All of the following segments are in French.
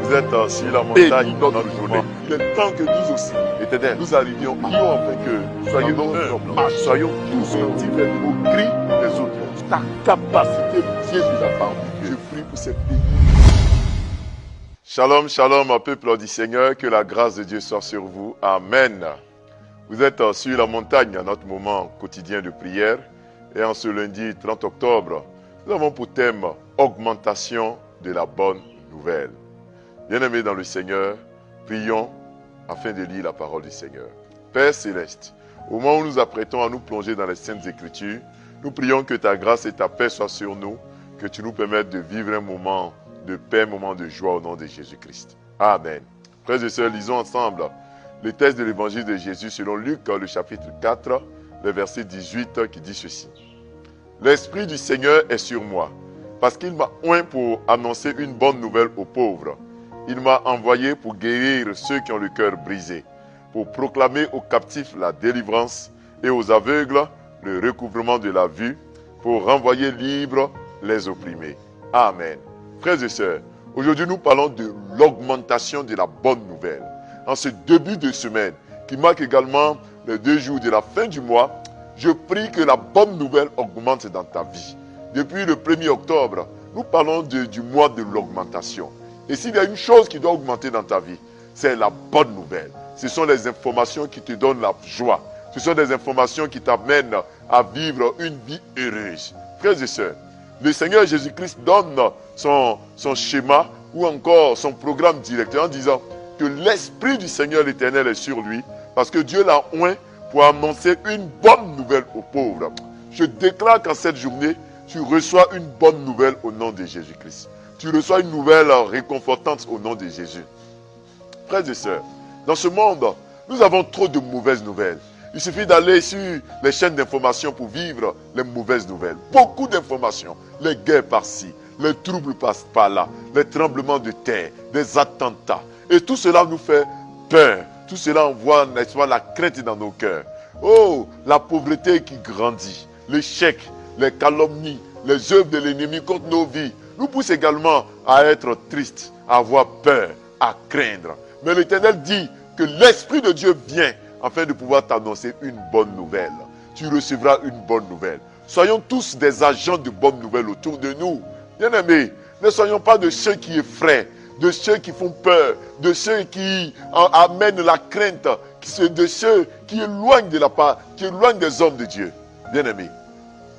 Vous êtes sur la montagne notre journée. Il est temps que nous aussi, Éternel, nous arrivions, prions afin que soyons notre marche, soyons tous divers au cri des autres. Ta capacité vient de la part de Dieu. Je prie pour cette pays. Shalom, shalom, peuple du Seigneur, que la grâce de Dieu soit sur vous. Amen. Vous êtes sur la montagne à notre moment quotidien de prière. Et en ce lundi 30 octobre, nous avons pour thème augmentation de la bonne nouvelle. Bien-aimés dans le Seigneur, prions afin de lire la parole du Seigneur. Père Céleste, au moment où nous apprêtons à nous plonger dans les Saintes Écritures, nous prions que ta grâce et ta paix soient sur nous, que tu nous permettes de vivre un moment de paix, un moment de joie au nom de Jésus-Christ. Amen. Frères et sœurs, lisons ensemble les textes de l'évangile de Jésus selon Luc, le chapitre 4, le verset 18 qui dit ceci. L'Esprit du Seigneur est sur moi, parce qu'il m'a oint pour annoncer une bonne nouvelle aux pauvres. Il m'a envoyé pour guérir ceux qui ont le cœur brisé, pour proclamer aux captifs la délivrance et aux aveugles le recouvrement de la vue, pour renvoyer libres les opprimés. Amen. Frères et sœurs, aujourd'hui nous parlons de l'augmentation de la bonne nouvelle. En ce début de semaine, qui marque également les 2 jours de la fin du mois, je prie que la bonne nouvelle augmente dans ta vie. Depuis le 1er octobre, nous parlons du mois de l'augmentation. Et s'il y a une chose qui doit augmenter dans ta vie, c'est la bonne nouvelle. Ce sont les informations qui te donnent la joie. Ce sont des informations qui t'amènent à vivre une vie heureuse. Frères et sœurs, le Seigneur Jésus-Christ donne son schéma ou encore son programme directeur en disant que l'Esprit du Seigneur l'Éternel est sur lui parce que Dieu l'a oint pour annoncer une bonne nouvelle aux pauvres. Je déclare qu'en cette journée, tu reçois une bonne nouvelle au nom de Jésus-Christ. Tu reçois une nouvelle réconfortante au nom de Jésus. Frères et sœurs, dans ce monde, nous avons trop de mauvaises nouvelles. Il suffit d'aller sur les chaînes d'information pour vivre les mauvaises nouvelles. Beaucoup d'informations. Les guerres par-ci, les troubles par-là, les tremblements de terre, des attentats. Et tout cela nous fait peur. Tout cela envoie, n'est-ce pas, la crainte dans nos cœurs. Oh, la pauvreté qui grandit, l'échec, les calomnies, les œuvres de l'ennemi contre nos vies nous poussent également à être tristes, à avoir peur, à craindre. Mais l'Éternel dit que l'Esprit de Dieu vient afin de pouvoir t'annoncer une bonne nouvelle. Tu recevras une bonne nouvelle. Soyons tous des agents de bonnes nouvelles autour de nous. Bien-aimés, ne soyons pas de ceux qui effraient, de ceux qui font peur, de ceux qui amènent la crainte, de ceux qui éloignent de la part, qui éloignent des hommes de Dieu. Bien-aimés,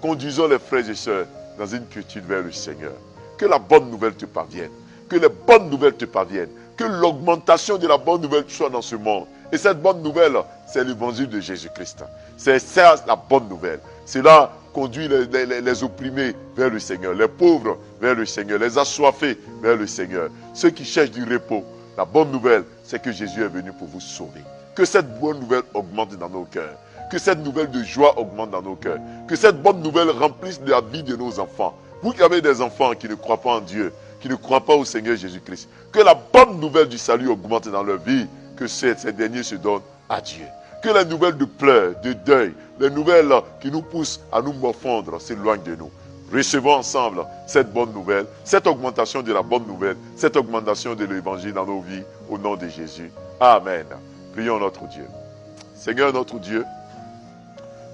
conduisons les frères et sœurs dans une quiétude vers le Seigneur. Que la bonne nouvelle te parvienne, que les bonnes nouvelles te parviennent, que l'augmentation de la bonne nouvelle soit dans ce monde. Et cette bonne nouvelle, c'est l'évangile de Jésus-Christ. C'est ça la bonne nouvelle. Cela conduit les opprimés vers le Seigneur, les pauvres vers le Seigneur, les assoiffés vers le Seigneur, ceux qui cherchent du repos. La bonne nouvelle, c'est que Jésus est venu pour vous sauver. Que cette bonne nouvelle augmente dans nos cœurs. Que cette nouvelle de joie augmente dans nos cœurs. Que cette bonne nouvelle remplisse la vie de nos enfants. Vous qui avez des enfants qui ne croient pas en Dieu, qui ne croient pas au Seigneur Jésus-Christ, que la bonne nouvelle du salut augmente dans leur vie, que ces derniers se donnent à Dieu. Que les nouvelles de pleurs, de deuil, les nouvelles qui nous poussent à nous morfondre s'éloignent de nous. Recevons ensemble cette bonne nouvelle, cette augmentation de la bonne nouvelle, cette augmentation de l'évangile dans nos vies, au nom de Jésus. Amen. Prions notre Dieu. Seigneur notre Dieu,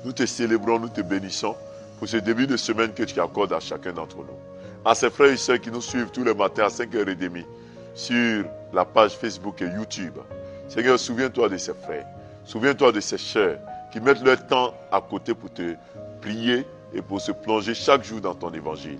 nous te célébrons, nous te bénissons pour ce début de semaine que tu accordes à chacun d'entre nous. À ces frères et sœurs qui nous suivent tous les matins à 5h30 sur la page Facebook et YouTube. Seigneur, souviens-toi de ces frères, souviens-toi de ces sœurs qui mettent leur temps à côté pour te prier et pour se plonger chaque jour dans ton évangile.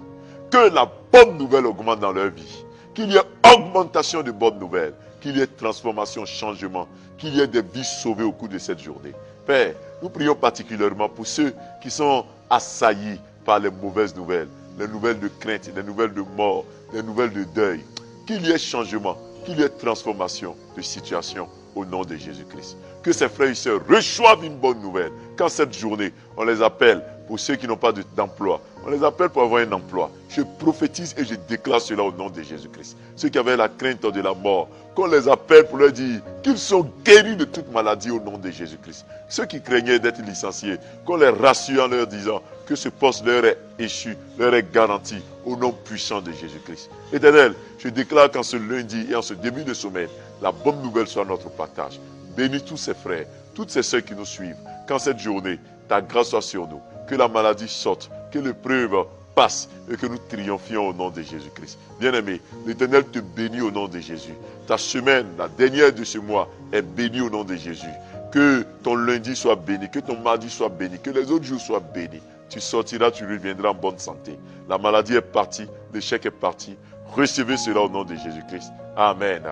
Que la bonne nouvelle augmente dans leur vie, qu'il y ait augmentation de bonnes nouvelles, qu'il y ait transformation, changement, qu'il y ait des vies sauvées au cours de cette journée. Père, nous prions particulièrement pour ceux qui sont assaillis par les mauvaises nouvelles, les nouvelles de crainte, les nouvelles de mort, les nouvelles de deuil. Qu'il y ait changement, qu'il y ait transformation de situation au nom de Jésus-Christ. Que ces frères et sœurs reçoivent une bonne nouvelle. Quand cette journée, on les appelle pour ceux qui n'ont pas d'emploi, on les appelle pour avoir un emploi. Je prophétise et je déclare cela au nom de Jésus-Christ. Ceux qui avaient la crainte de la mort, qu'on les appelle pour leur dire qu'ils sont guéris de toute maladie au nom de Jésus-Christ. Ceux qui craignaient d'être licenciés, qu'on les rassure en leur disant que ce poste leur est échu, leur est garanti au nom puissant de Jésus-Christ. Éternel, je déclare qu'en ce lundi et en ce début de semaine, la bonne nouvelle soit notre partage. Bénis tous ces frères, toutes ces sœurs qui nous suivent. Qu'en cette journée, ta grâce soit sur nous, que la maladie sorte, que l'épreuve passe et que nous triomphions au nom de Jésus-Christ. Bien-aimé, l'Éternel te bénit au nom de Jésus. Ta semaine, la dernière de ce mois, est bénie au nom de Jésus. Que ton lundi soit béni, que ton mardi soit béni, que les autres jours soient bénis. Tu sortiras, tu reviendras en bonne santé. La maladie est partie, l'échec est parti. Recevez cela au nom de Jésus-Christ. Amen.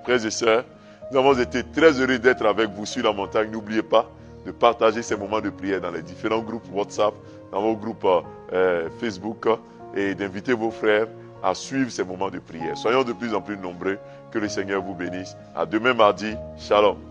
Frères et sœurs, nous avons été très heureux d'être avec vous sur la montagne. N'oubliez pas de partager ces moments de prière dans les différents groupes WhatsApp, dans vos groupes Facebook et d'inviter vos frères à suivre ces moments de prière. Soyons de plus en plus nombreux. Que le Seigneur vous bénisse. À demain mardi. Shalom.